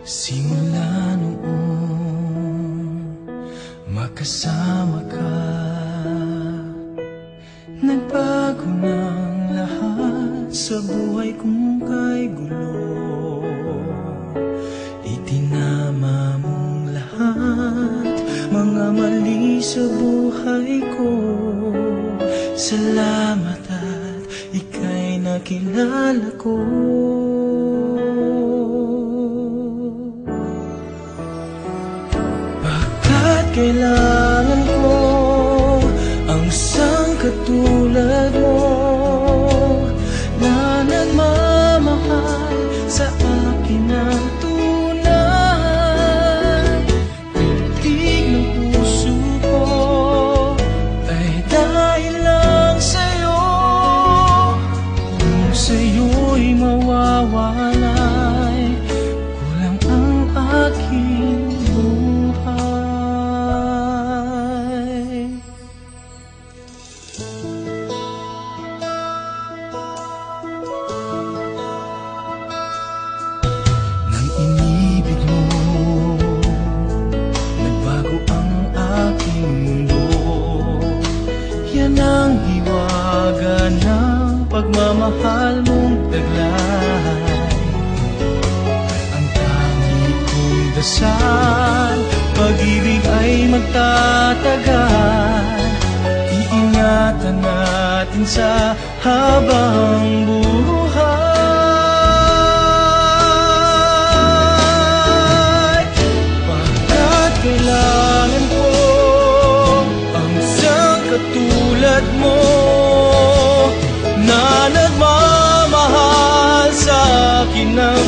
Simula noong makasama ka, nagbago ng lahat sa buhay kong kay gulo. Itinama mong lahat, mga mali sa buhay ko. Salamat at ika'y nakilala ko. Kailangan ko ang isang katulad mo na nagmamahal sa akin ng tunay. Titig ng puso ko ay dahil lang sa'yo. Kung sa'yo'y mawawalay, kulang ang aking buhay. Nang inibig mo, nagbago ang aking mundo. Yan ang hiwaga ng pagmamahal mong taglay. Ang tangi kong dasal, pag-ibig ay magtatagal. Iingatan natin sa habang buhay. Pagkat kailangan ko ang isang katulad mo na nagmamahal sa akin ng